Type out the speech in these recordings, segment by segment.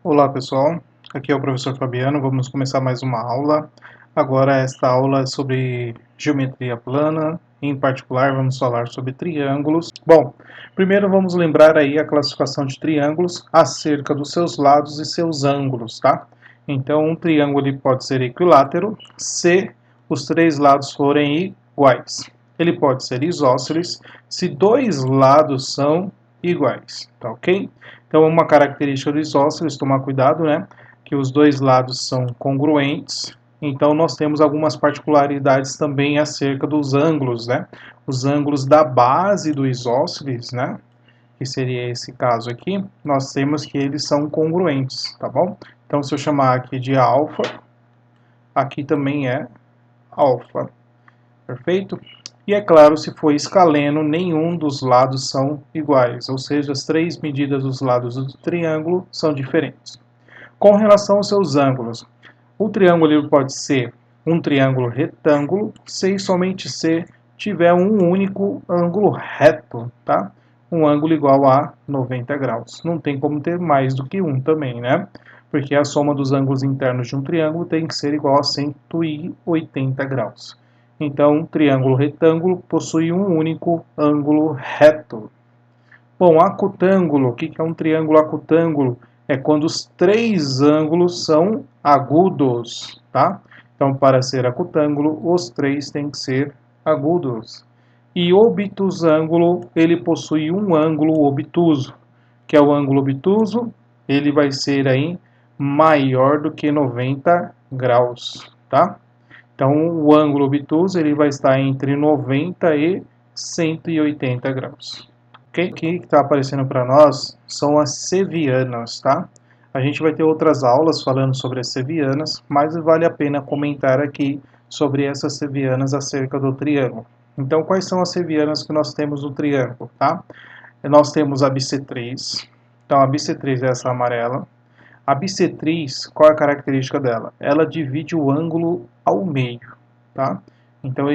Olá pessoal, aqui é o professor Fabiano, vamos começar mais uma aula. Agora esta aula é sobre geometria plana, em particular vamos falar sobre triângulos. Bom, primeiro vamos lembrar aí a classificação de triângulos acerca dos seus lados e seus ângulos, tá? Então um triângulo ele pode ser equilátero se os três lados forem iguais. Ele pode ser isósceles se dois lados são iguais, tá ok? Então, uma característica do isósceles, tomar cuidado, né? Que os dois lados são congruentes. Então, nós temos algumas particularidades também acerca dos ângulos, né? Os ângulos da base do isósceles, né? Que seria esse caso aqui, nós temos que eles são congruentes, tá bom? Então, se eu chamar aqui de alfa, aqui também é alfa, perfeito? E é claro, se for escaleno, nenhum dos lados são iguais, ou seja, as três medidas dos lados do triângulo são diferentes. Com relação aos seus ângulos, o triângulo ele pode ser um triângulo retângulo se e somente se tiver um único ângulo reto, tá? Um ângulo igual a 90 graus. Não tem como ter mais do que um também, né? Porque a soma dos ângulos internos de um triângulo tem que ser igual a 180 graus. Então, um triângulo retângulo possui um único ângulo reto. Bom, acutângulo, o que é um triângulo acutângulo? É quando os três ângulos são agudos, tá? Então, para ser acutângulo, os três têm que ser agudos. E obtusângulo, ele possui um ângulo obtuso, que é o ângulo obtuso, ele vai ser aí maior do que 90 graus, tá? Então, o ângulo obtuso ele vai estar entre 90 e 180 graus. Okay? O que está aparecendo para nós são as sevianas, tá? A gente vai ter outras aulas falando sobre as sevianas, mas vale a pena comentar aqui sobre essas sevianas acerca do triângulo. Então, quais são as sevianas que nós temos no triângulo, tá? Nós temos a bissetriz. Então, a bissetriz é essa amarela. A bissetriz, qual é a característica dela? Ela divide o ângulo ao meio, tá? Então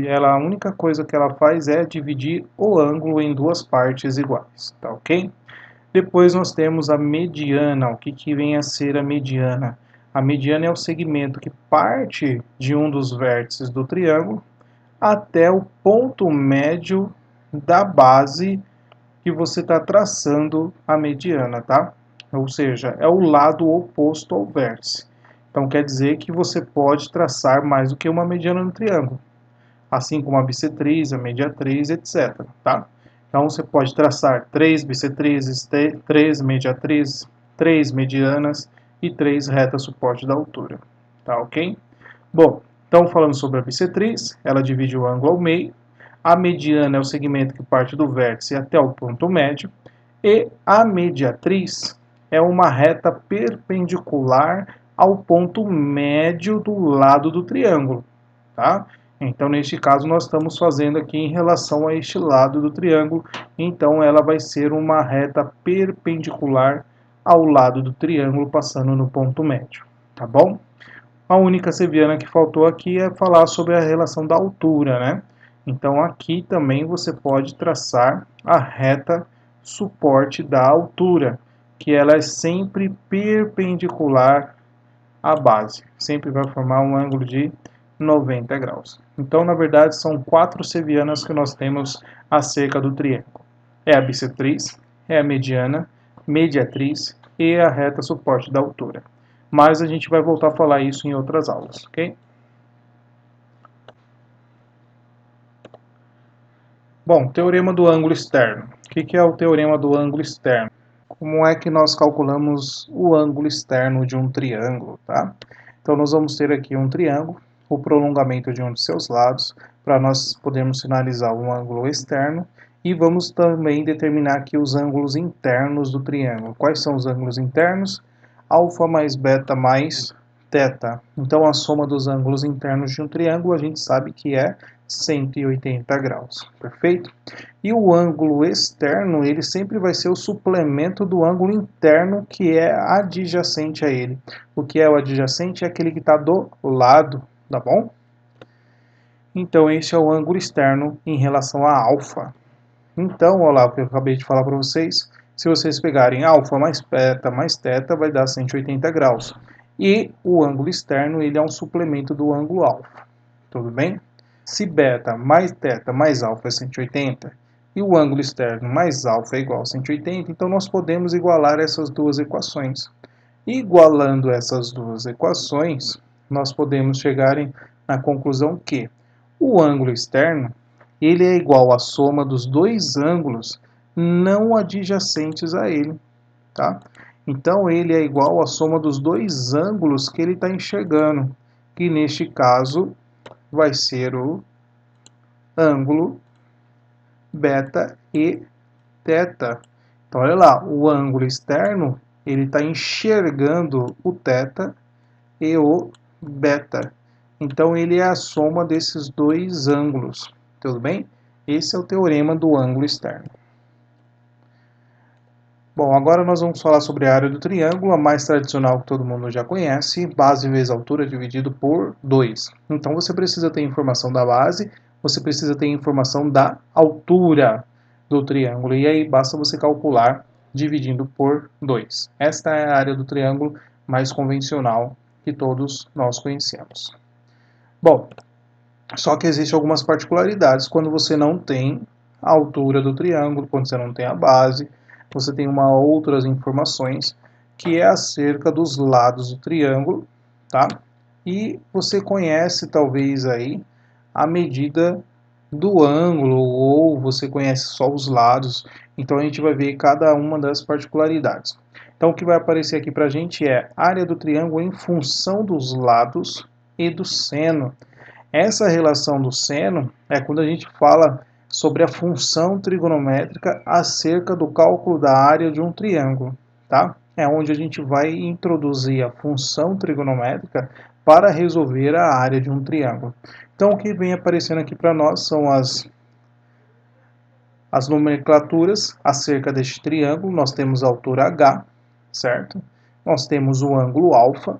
ela, a única coisa que ela faz é dividir o ângulo em duas partes iguais, tá ok? Depois nós temos a mediana. O que vem a ser a mediana? A mediana é o segmento que parte de um dos vértices do triângulo até o ponto médio da base que você está traçando a mediana, tá? Ou seja, é o lado oposto ao vértice. Então quer dizer que você pode traçar mais do que uma mediana no triângulo, assim como a bissetriz, a mediatriz, etc. Tá? Então você pode traçar 3 bissetrizes, 3 mediatrizes, 3 medianas e 3 retas suporte da altura. Tá ok? Bom, então falando sobre a bissetriz, ela divide o ângulo ao meio. A mediana é o segmento que parte do vértice até o ponto médio. E a mediatriz é uma reta perpendicular ao ponto médio do lado do triângulo, tá? Então, neste caso, nós estamos fazendo aqui em relação a este lado do triângulo, então ela vai ser uma reta perpendicular ao lado do triângulo, passando no ponto médio, tá bom? A única seviana que faltou aqui é falar sobre a relação da altura, né? Então aqui também você pode traçar a reta suporte da altura, que ela é sempre perpendicular à base, sempre vai formar um ângulo de 90 graus. Então, na verdade, são 4 sevianas que nós temos acerca do triângulo. É a bissetriz, é a mediana, mediatriz e a reta suporte da altura. Mas a gente vai voltar a falar isso em outras aulas, ok? Bom, teorema do ângulo externo. O que é o teorema do ângulo externo? Como é que nós calculamos o ângulo externo de um triângulo, tá? Então, nós vamos ter aqui um triângulo, o prolongamento de um de seus lados, para nós podermos sinalizar um ângulo externo, e vamos também determinar aqui os ângulos internos do triângulo. Quais são os ângulos internos? Alfa mais beta mais θ. Então, a soma dos ângulos internos de um triângulo, a gente sabe que é 180 graus, perfeito? E o ângulo externo, ele sempre vai ser o suplemento do ângulo interno que é adjacente a ele. O que é o adjacente é aquele que está do lado, tá bom? Então, esse é o ângulo externo em relação a alfa. Então, olha lá o que eu acabei de falar para vocês. Se vocês pegarem alfa mais teta, vai dar 180 graus. E o ângulo externo, ele é um suplemento do ângulo alfa. Tudo bem? Se beta mais teta mais alfa é 180, e o ângulo externo mais alfa é igual a 180, então nós podemos igualar essas duas equações. Igualando essas duas equações, nós podemos chegar na conclusão que o ângulo externo ele é igual à soma dos dois ângulos não adjacentes a ele. Tá? Então, ele é igual à soma dos dois ângulos que ele está enxergando, que neste caso vai ser o ângulo beta e teta. Então, olha lá, o ângulo externo ele está enxergando o teta e o beta. Então, ele é a soma desses dois ângulos. Tudo bem? Esse é o teorema do ângulo externo. Bom, agora nós vamos falar sobre a área do triângulo, a mais tradicional que todo mundo já conhece, base vezes altura dividido por 2. Então você precisa ter informação da base, você precisa ter informação da altura do triângulo, e aí basta você calcular dividindo por 2. Esta é a área do triângulo mais convencional que todos nós conhecemos. Bom, só que existem algumas particularidades quando você não tem a altura do triângulo, quando você não tem a base, você tem outras informações que é acerca dos lados do triângulo, tá? E você conhece talvez aí a medida do ângulo ou você conhece só os lados, então a gente vai ver cada uma das particularidades. Então o que vai aparecer aqui para a gente é a área do triângulo em função dos lados e do seno. Essa relação do seno é quando a gente fala sobre a função trigonométrica acerca do cálculo da área de um triângulo, tá? É onde a gente vai introduzir a função trigonométrica para resolver a área de um triângulo. Então, o que vem aparecendo aqui para nós são as nomenclaturas acerca deste triângulo. Nós temos a altura H, certo? Nós temos o ângulo alfa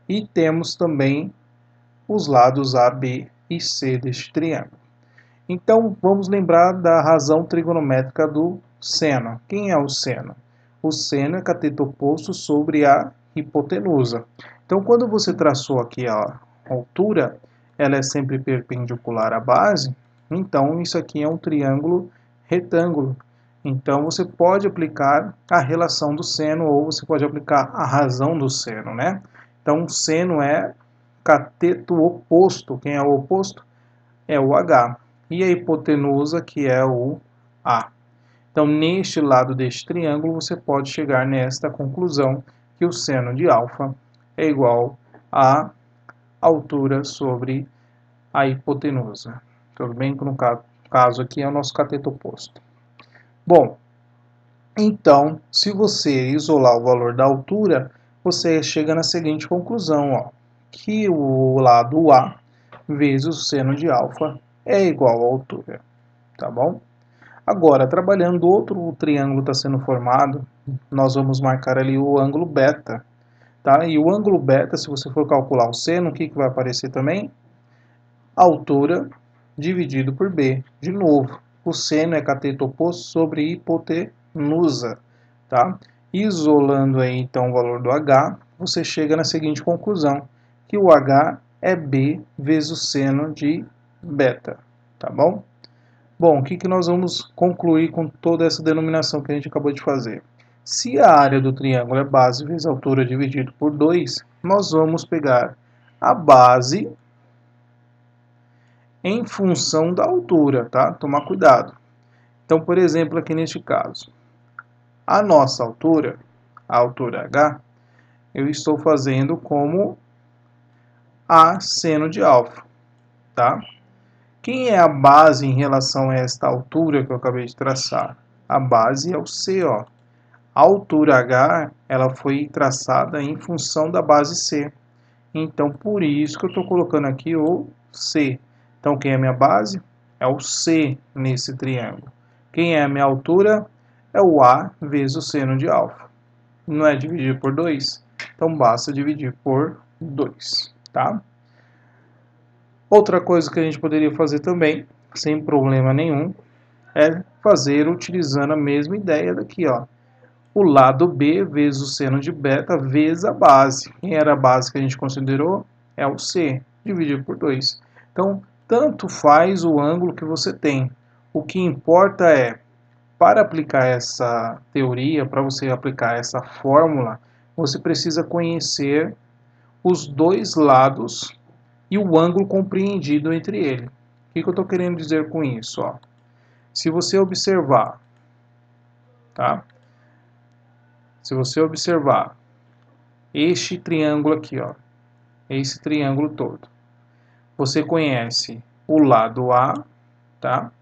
e temos também os lados A, B e C deste triângulo. Então, vamos lembrar da razão trigonométrica do seno. Quem é o seno? O seno é cateto oposto sobre a hipotenusa. Então, quando você traçou aqui a altura, ela é sempre perpendicular à base, então isso aqui é um triângulo retângulo. Então, você pode aplicar a relação do seno ou você pode aplicar a razão do seno, né? Então, o seno é cateto oposto. Quem é o oposto? É o H. E a hipotenusa, que é o A. Então, neste lado deste triângulo, você pode chegar nesta conclusão que o seno de alfa é igual à altura sobre a hipotenusa. Tudo bem? No caso aqui é o nosso cateto oposto. Bom, então, se você isolar o valor da altura, você chega na seguinte conclusão, ó, que o lado A vezes o seno de alfa é igual à altura, tá bom? Agora, trabalhando outro triângulo está sendo formado, nós vamos marcar ali o ângulo beta, tá? E o ângulo beta, se você for calcular o seno, o que vai aparecer também? Altura dividido por B. De novo, o seno é cateto oposto sobre hipotenusa, tá? Isolando aí então o valor do H, você chega na seguinte conclusão, que o H é B vezes o seno de beta, tá bom? Bom, o que nós vamos concluir com toda essa denominação que a gente acabou de fazer? Se a área do triângulo é base vezes altura dividido por 2, nós vamos pegar a base em função da altura, tá? Tomar cuidado. Então, por exemplo, aqui neste caso, a nossa altura, a altura H, eu estou fazendo como A seno de alfa, tá? Quem é a base em relação a esta altura que eu acabei de traçar? A base é o C, ó. A altura H, ela foi traçada em função da base C. Então, por isso que eu estou colocando aqui o C. Então, quem é a minha base? É o C nesse triângulo. Quem é a minha altura? É o A vezes o seno de alfa. Não é dividir por 2? Então, basta dividir por 2, tá? Outra coisa que a gente poderia fazer também, sem problema nenhum, é fazer utilizando a mesma ideia daqui, ó. o lado B vezes o seno de beta vezes a base. Quem era a base que a gente considerou? É o C, dividido por 2. Então, tanto faz o ângulo que você tem. O que importa é, para aplicar essa teoria, para você aplicar essa fórmula, você precisa conhecer os dois lados e o ângulo compreendido entre eles. O que eu estou querendo dizer com isso? Ó? Se você observar, tá? Se você observar este triângulo aqui, ó, esse triângulo todo, você conhece o lado A, tá?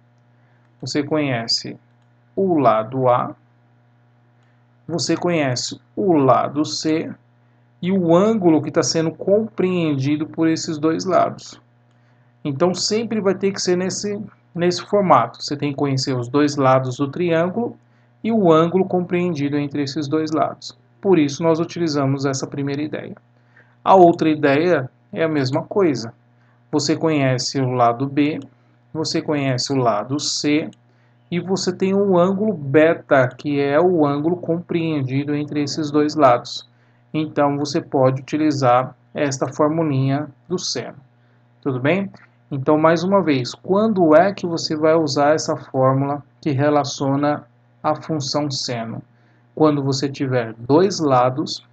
Você conhece o lado A, você conhece o lado C e o ângulo que está sendo compreendido por esses dois lados. Então sempre vai ter que ser nesse formato. Você tem que conhecer os dois lados do triângulo e o ângulo compreendido entre esses dois lados. Por isso nós utilizamos essa primeira ideia. A outra ideia é a mesma coisa. Você conhece o lado B, você conhece o lado C e você tem um ângulo beta, que é o ângulo compreendido entre esses dois lados. Então você pode utilizar esta formulinha do seno. Tudo bem? Então, mais uma vez, quando é que você vai usar essa fórmula que relaciona a função seno? Quando você tiver dois lados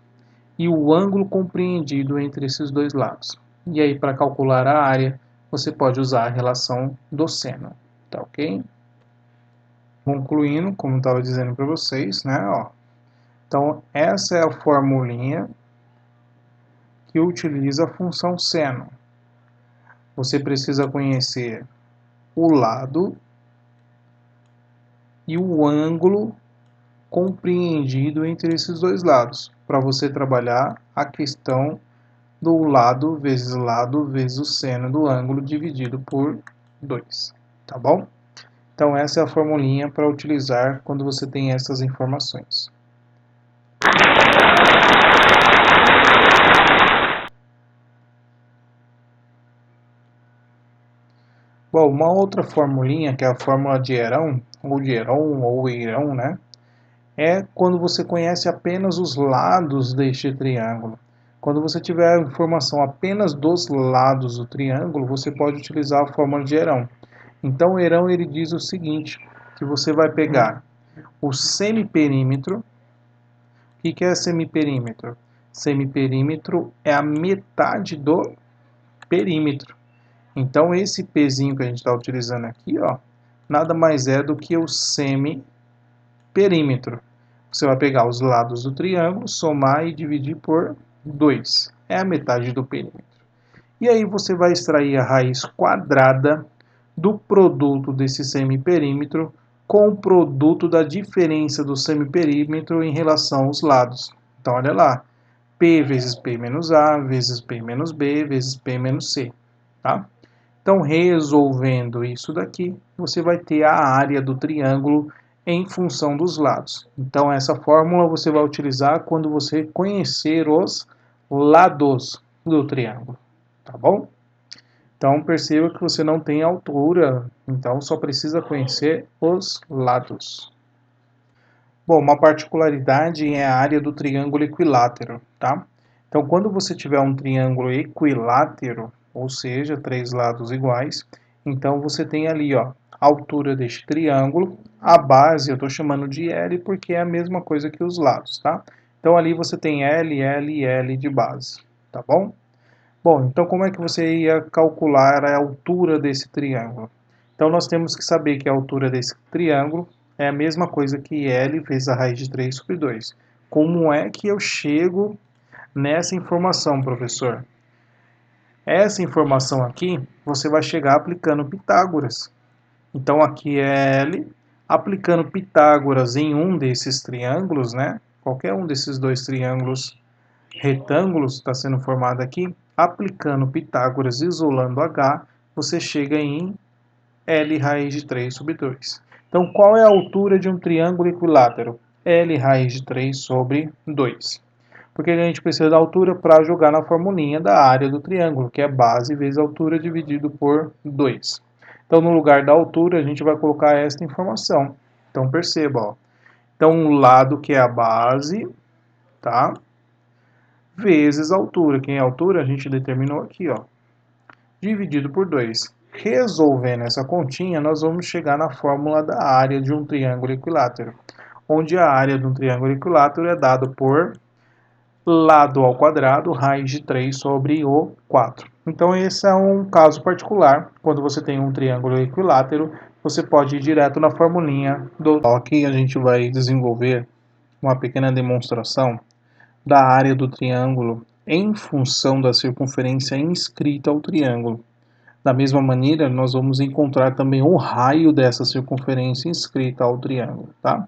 e o ângulo compreendido entre esses dois lados. E aí, para calcular a área, você pode usar a relação do seno. Tá ok? Concluindo, como estava dizendo para vocês, né? Ó, então, essa é a formulinha que utiliza a função seno. Você precisa conhecer o lado e o ângulo compreendido entre esses dois lados, para você trabalhar a questão do lado vezes o seno do ângulo dividido por 2, tá bom? Então essa é a formulinha para utilizar quando você tem essas informações. Bom, uma outra formulinha, que é a fórmula de Heron, ou Heron, né? É quando você conhece apenas os lados deste triângulo. Quando você tiver a informação apenas dos lados do triângulo, você pode utilizar a fórmula de Heron. Então, o Heron ele diz o seguinte, que você vai pegar o semiperímetro. O que é semiperímetro? Semiperímetro é a metade do perímetro. Então, esse Pzinho que a gente está utilizando aqui, ó, nada mais é do que o semiperímetro. Você vai pegar os lados do triângulo, somar e dividir por 2. É a metade do perímetro. E aí você vai extrair a raiz quadrada do produto desse semiperímetro com o produto da diferença do semiperímetro em relação aos lados. Então, olha lá. P vezes P menos A, vezes P menos B, vezes P menos C. Tá? Então, resolvendo isso daqui, você vai ter a área do triângulo em função dos lados. Então, essa fórmula você vai utilizar quando você conhecer os lados do triângulo, tá bom? Então, perceba que você não tem altura, então só precisa conhecer os lados. Bom, uma particularidade é a área do triângulo equilátero, tá? Então, quando você tiver um triângulo equilátero, ou seja, três lados iguais, então você tem ali, ó, a altura deste triângulo, a base eu estou chamando de L porque é a mesma coisa que os lados, tá? Então, ali você tem L, L e L de base, tá bom? Bom, então como é que você ia calcular a altura desse triângulo? Então, nós temos que saber que a altura desse triângulo é a mesma coisa que L vezes a raiz de 3 sobre 2. Como é que eu chego nessa informação, professor? Essa informação aqui, você vai chegar aplicando Pitágoras. Então, aqui é L, aplicando Pitágoras em um desses triângulos, né? Qualquer um desses dois triângulos retângulos está sendo formado aqui. Aplicando Pitágoras, isolando H, você chega em L raiz de 3 sobre 2. Então, qual é a altura de um triângulo equilátero? L raiz de 3 sobre 2. Porque a gente precisa da altura para jogar na formulinha da área do triângulo, que é base vezes altura dividido por 2. Então, no lugar da altura, a gente vai colocar esta informação. Então, perceba, ó, Então, o lado que é a base, tá? Vezes a altura. Quem é a altura, a gente determinou aqui, ó. Dividido por 2. Resolvendo essa continha, nós vamos chegar na fórmula da área de um triângulo equilátero, onde a área de um triângulo equilátero é dada por lado ao quadrado, raiz de 3 sobre o 4. Então esse é um caso particular, quando você tem um triângulo equilátero, você pode ir direto na formulinha do... Aqui a gente vai desenvolver uma pequena demonstração da área do triângulo em função da circunferência inscrita ao triângulo. Da mesma maneira, nós vamos encontrar também o raio dessa circunferência inscrita ao triângulo, tá?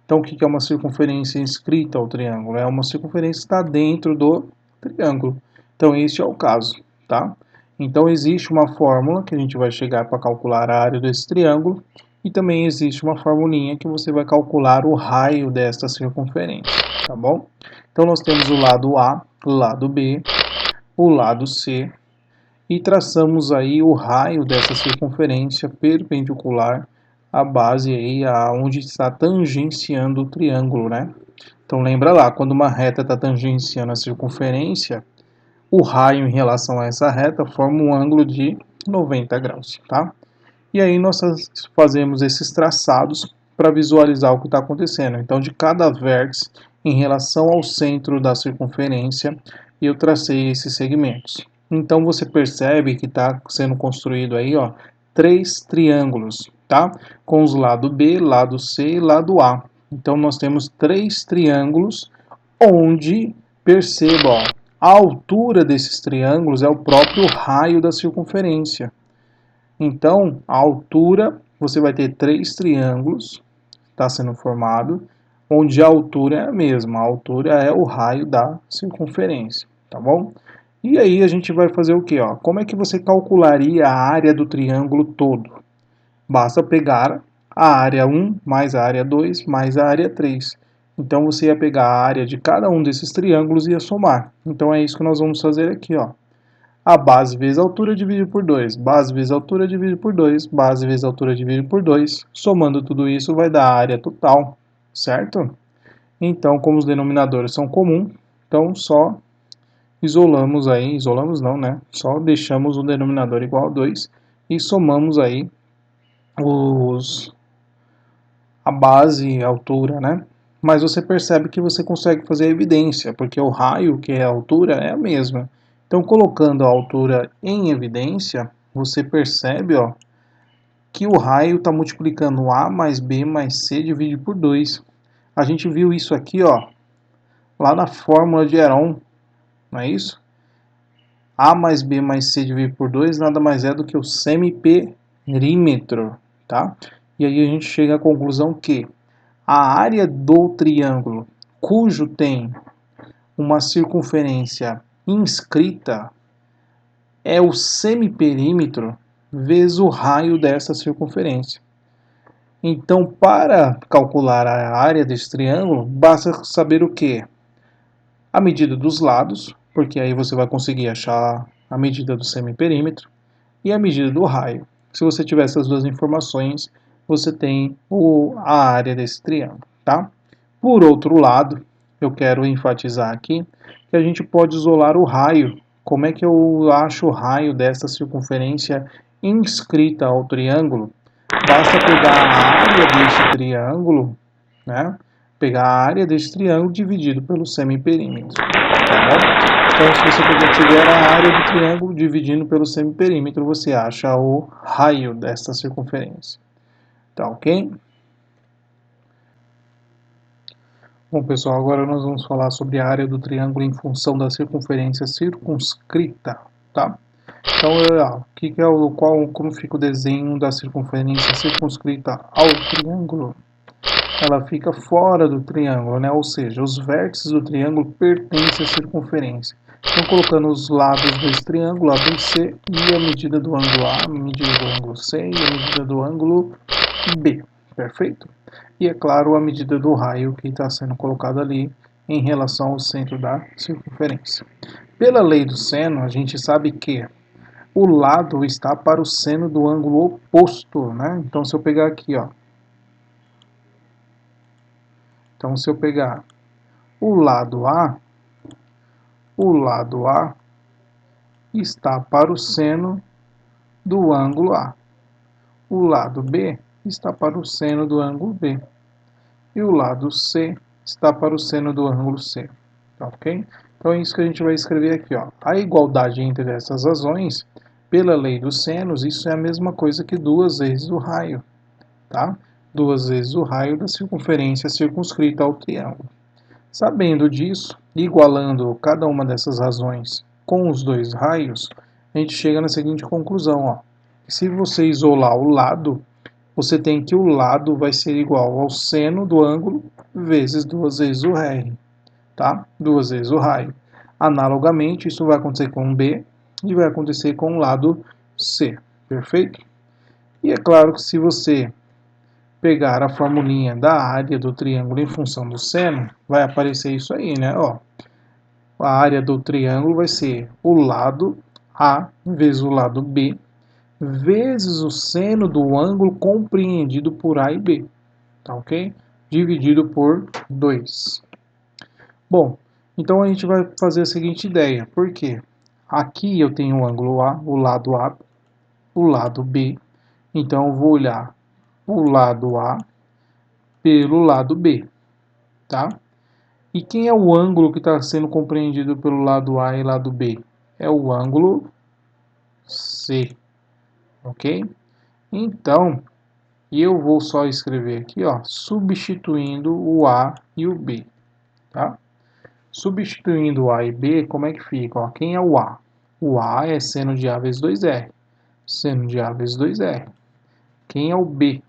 Então, o que é uma circunferência inscrita ao triângulo? É uma circunferência que está dentro do triângulo. Então, este é o caso, tá? Então, existe uma fórmula que a gente vai chegar para calcular a área desse triângulo e também existe uma formulinha que você vai calcular o raio desta circunferência, tá bom? Então, nós temos o lado A, o lado B, o lado C, e traçamos aí o raio dessa circunferência perpendicular à base aí, onde está tangenciando o triângulo, né? Então lembra lá, quando uma reta está tangenciando a circunferência, o raio em relação a essa reta forma um ângulo de 90 graus, tá? E aí nós fazemos esses traçados para visualizar o que está acontecendo. Então de cada vértice em relação ao centro da circunferência, eu tracei esses segmentos. Então você percebe que está sendo construído aí, ó, 3 triângulos, tá? Com os lado B, lado C e lado A. Então nós temos 3 triângulos onde, perceba, ó, a altura desses triângulos é o próprio raio da circunferência. Então, a altura, você vai ter 3 triângulos, está sendo formado, onde a altura é a mesma, a altura é o raio da circunferência, tá bom? E aí a gente vai fazer o que? Como é que você calcularia a área do triângulo todo? Basta pegar a área 1 mais a área 2 mais a área 3. Então você ia pegar a área de cada um desses triângulos e ia somar. Então é isso que nós vamos fazer aqui, ó. A base vezes a altura dividido por 2, base vezes a altura dividido por 2, base vezes a altura dividido por 2. Somando tudo isso vai dar a área total, certo? Então, como os denominadores são comuns, então só isolamos aí, isolamos não, né? Só deixamos o denominador igual a 2 e somamos aí a base e a altura, né? Mas você percebe que você consegue fazer a evidência, porque o raio, que é a altura, é a mesma. Então, colocando a altura em evidência, você percebe, ó, que o raio está multiplicando A mais B mais C dividido por 2. A gente viu isso aqui, ó, lá na fórmula de Heron, não é isso? A mais B mais C dividido por 2 nada mais é do que o semiperímetro, tá? E aí a gente chega à conclusão que a área do triângulo, cujo tem uma circunferência inscrita, é o semiperímetro vezes o raio dessa circunferência. Então, para calcular a área desse triângulo, basta saber o quê? A medida dos lados, porque aí você vai conseguir achar a medida do semiperímetro, e a medida do raio. Se você tiver essas duas informações, você tem a área desse triângulo, tá? Por outro lado, eu quero enfatizar aqui que a gente pode isolar o raio. Como é que eu acho o raio dessa circunferência inscrita ao triângulo? Basta pegar a área deste triângulo, né? Pegar a área deste triângulo dividido pelo semiperímetro, tá bom? Então, se você tiver a área do triângulo dividindo pelo semiperímetro, você acha o raio desta circunferência. Tá ok? Bom, pessoal, agora nós vamos falar sobre a área do triângulo em função da circunferência circunscrita, tá? Então, como fica o desenho da circunferência circunscrita ao triângulo? Ela fica fora do triângulo, né? Ou seja, os vértices do triângulo pertencem à circunferência. Então, colocando os lados desse triângulo, A, B e C, e a medida do ângulo A, a medida do ângulo C e a medida do ângulo B. Perfeito? E, é claro, a medida do raio que está sendo colocado ali em relação ao centro da circunferência. Pela lei do seno, a gente sabe que o lado está para o seno do ângulo oposto, né? Então, se eu pegar aqui, ó, Então, se eu pegar o lado A está para o seno do ângulo A. O lado B está para o seno do ângulo B. E o lado C está para o seno do ângulo C. Tá, ok? Então é isso que a gente vai escrever aqui. Ó. A igualdade entre essas razões, pela lei dos senos, isso é a mesma coisa que 2 vezes o raio. Tá? 2 vezes o raio da circunferência circunscrita ao triângulo. Sabendo disso, igualando cada uma dessas razões com os dois raios, a gente chega na seguinte conclusão. Ó. Se você isolar o lado, você tem que o lado vai ser igual ao seno do ângulo vezes 2 vezes o R, tá? 2 vezes o raio. Analogamente, isso vai acontecer com o B e vai acontecer com o lado C, perfeito? E é claro que se você pegar a formulinha da área do triângulo em função do seno, vai aparecer isso aí, né? Ó, a área do triângulo vai ser o lado A vezes o lado B vezes o seno do ângulo compreendido por A e B, tá ok? Dividido por 2. Bom, então a gente vai fazer a seguinte ideia, por quê? Aqui eu tenho o ângulo A, o lado B, então eu vou olhar o lado A pelo lado B, tá? E quem é o ângulo que está sendo compreendido pelo lado A e lado B? É o ângulo C, ok? Então, eu vou só escrever aqui, ó, substituindo o A e o B, tá? Substituindo o A e B, como é que fica? Ó, quem é o A? O A é seno de A vezes 2R. Seno de A vezes 2R. Quem é o B?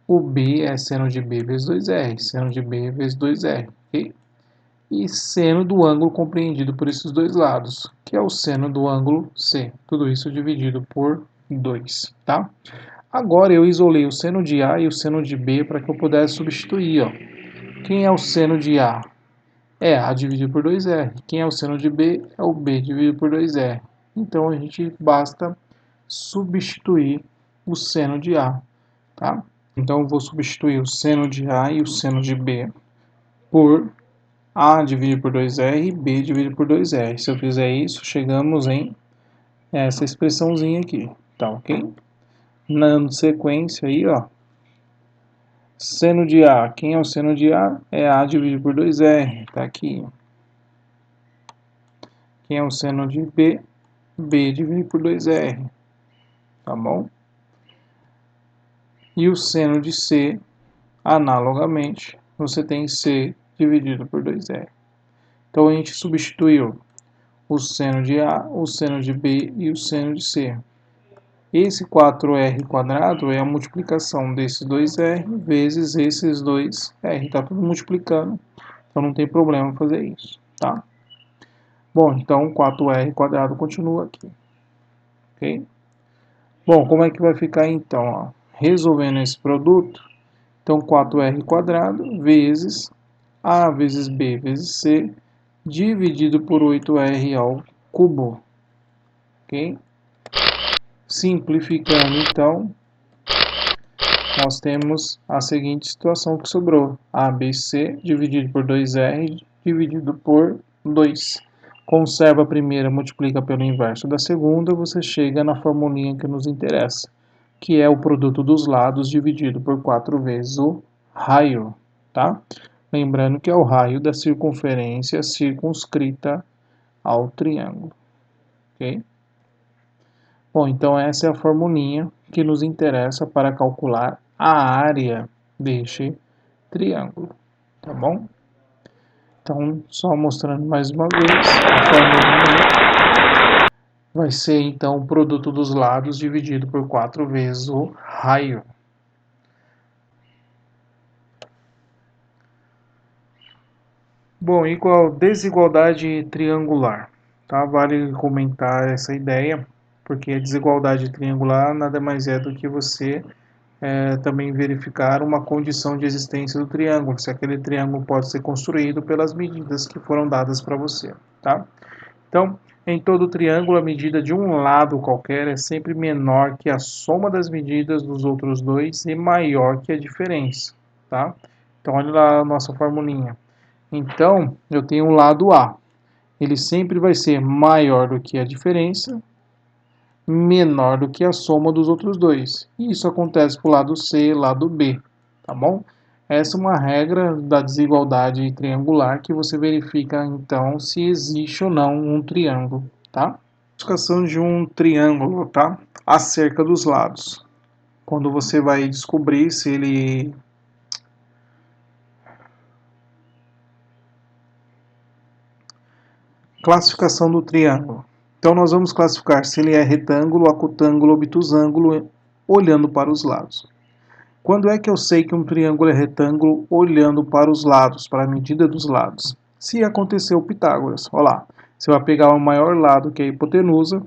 O B é seno de B vezes 2R. Seno de B vezes 2R, ok? E seno do ângulo compreendido por esses dois lados, que é o seno do ângulo C. Tudo isso dividido por 2, tá? Agora eu isolei o seno de A e o seno de B para que eu pudesse substituir, ó. Quem é o seno de A? É A dividido por 2R. Quem é o seno de B? É o B dividido por 2R. Então a gente basta substituir o seno de A, tá? Então eu vou substituir o seno de A e o seno de B por A dividido por 2R e B dividido por 2R. Se eu fizer isso, chegamos em essa expressãozinha aqui, tá ok? Na sequência aí, ó, seno de A. Quem é o seno de A? É A dividido por 2R, tá aqui. Quem é o seno de B? B dividido por 2R, tá bom? E o seno de C, analogamente, você tem C dividido por 2R. Então a gente substituiu o seno de A, o seno de B e o seno de C. Esse 4R quadrado é a multiplicação desses 2R vezes esses 2R. Está tudo multiplicando, então não tem problema fazer isso, tá? Bom, então 4R quadrado continua aqui, ok? Bom, como é que vai ficar então? Ó? Resolvendo esse produto, então 4R quadrado vezes A vezes B vezes C dividido por 8R ao cubo, ok? Simplificando então, nós temos a seguinte situação que sobrou. ABC dividido por 2R dividido por 2. Conserva a primeira, multiplica pelo inverso da segunda, você chega na formulinha que nos interessa, que é o produto dos lados dividido por 4 vezes o raio, tá? Lembrando que é o raio da circunferência circunscrita ao triângulo, ok? Bom, então essa é a formulinha que nos interessa para calcular a área deste triângulo, tá bom? Então, só mostrando mais uma vez, a formulinha vai ser então o produto dos lados dividido por 4 vezes o raio. Bom, e qual a desigualdade triangular? Tá? Vale comentar essa ideia, porque a desigualdade triangular nada mais é do que você também verificar uma condição de existência do triângulo, se aquele triângulo pode ser construído pelas medidas que foram dadas para você, tá? Então, em todo triângulo, a medida de um lado qualquer é sempre menor que a soma das medidas dos outros dois e maior que a diferença, tá? Então, olha lá a nossa formulinha. Então, eu tenho o lado A. Ele sempre vai ser maior do que a diferença, menor do que a soma dos outros dois. E isso acontece para o lado C, lado B, tá bom? Essa é uma regra da desigualdade triangular que você verifica, então, se existe ou não um triângulo, tá? Classificação de um triângulo, tá? Acerca dos lados. Quando você vai descobrir se ele classificação do triângulo. Então nós vamos classificar se ele é retângulo, acutângulo, obtusângulo, olhando para os lados. Quando é que eu sei que um triângulo é retângulo olhando para os lados, para a medida dos lados? Se aconteceu Pitágoras, olha lá, você vai pegar o maior lado, que é a hipotenusa,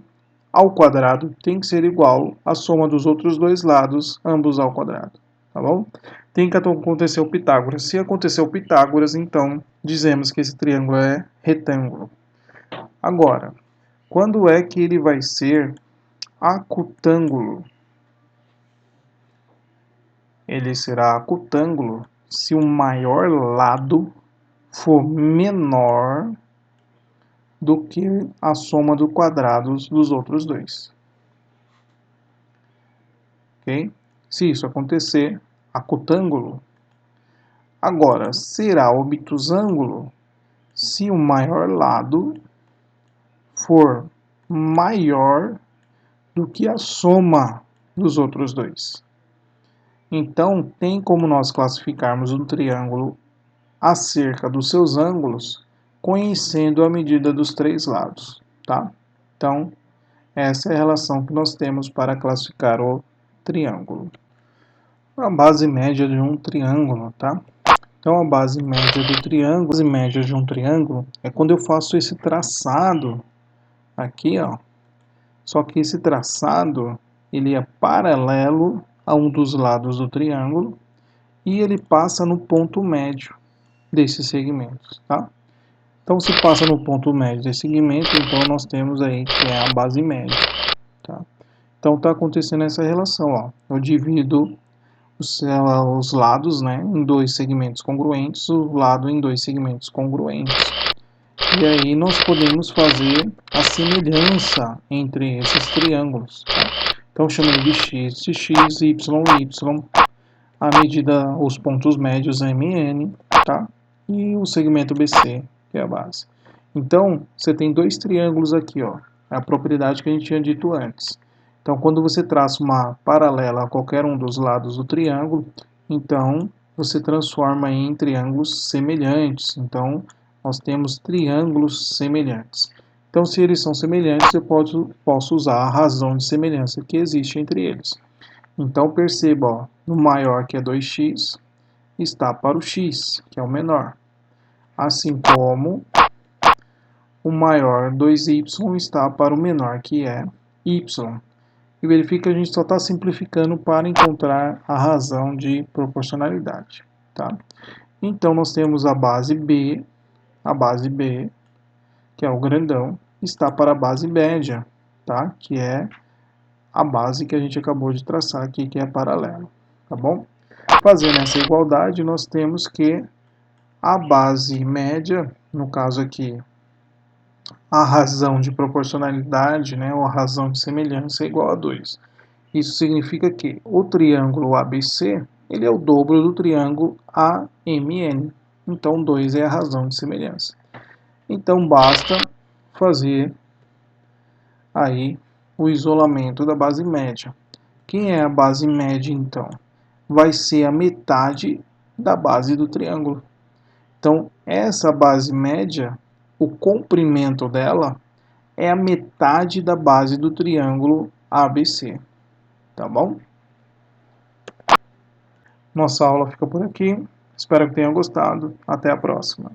ao quadrado tem que ser igual à soma dos outros dois lados, ambos ao quadrado, tá bom? Tem que acontecer o Pitágoras. Se aconteceu Pitágoras, então dizemos que esse triângulo é retângulo. Agora, quando é que ele vai ser acutângulo? Ele será acutângulo se o maior lado for menor do que a soma dos quadrados dos outros dois. Ok? Se isso acontecer, acutângulo. Agora, será obtusângulo se o maior lado for maior do que a soma dos outros dois. Então, tem como nós classificarmos um triângulo acerca dos seus ângulos, conhecendo a medida dos três lados, tá? Então, essa é a relação que nós temos para classificar o triângulo. A base média de um triângulo, tá? Então, a base média do triângulo, a base média de um triângulo é quando eu faço esse traçado aqui, ó. Só que esse traçado, ele é paralelo a um dos lados do triângulo e ele passa no ponto médio desses segmentos, tá? Então, se passa no ponto médio desse segmento, então nós temos aí que é a base média, tá? Então, está acontecendo essa relação, ó. Eu divido os lados, né, em dois segmentos congruentes, o lado em dois segmentos congruentes. E aí nós podemos fazer a semelhança entre esses triângulos, tá? Então, chamando de x, y, y, a medida, os pontos médios MN, tá? E o segmento BC, que é a base. Então, você tem dois triângulos aqui, ó. É a propriedade que a gente tinha dito antes. Então, quando você traça uma paralela a qualquer um dos lados do triângulo, então você transforma em triângulos semelhantes. Então, nós temos triângulos semelhantes. Então, se eles são semelhantes, eu posso usar a razão de semelhança que existe entre eles. Então, perceba, ó, no maior, que é 2x, está para o x, que é o menor. Assim como o maior 2y está para o menor, que é y. E verifica que a gente só está simplificando para encontrar a razão de proporcionalidade, tá? Então, nós temos a base B, que é o grandão, está para a base média, tá? Que é a base que a gente acabou de traçar aqui, que é paralela, tá bom? Fazendo essa igualdade, nós temos que a base média, no caso aqui, a razão de proporcionalidade, né, ou a razão de semelhança é igual a 2. Isso significa que o triângulo ABC, ele é o dobro do triângulo AMN. Então, 2 é a razão de semelhança. Então, basta fazer aí o isolamento da base média. Quem é a base média, então? Vai ser a metade da base do triângulo. Então, essa base média, o comprimento dela é a metade da base do triângulo ABC. Tá bom? Nossa aula fica por aqui. Espero que tenham gostado. Até a próxima.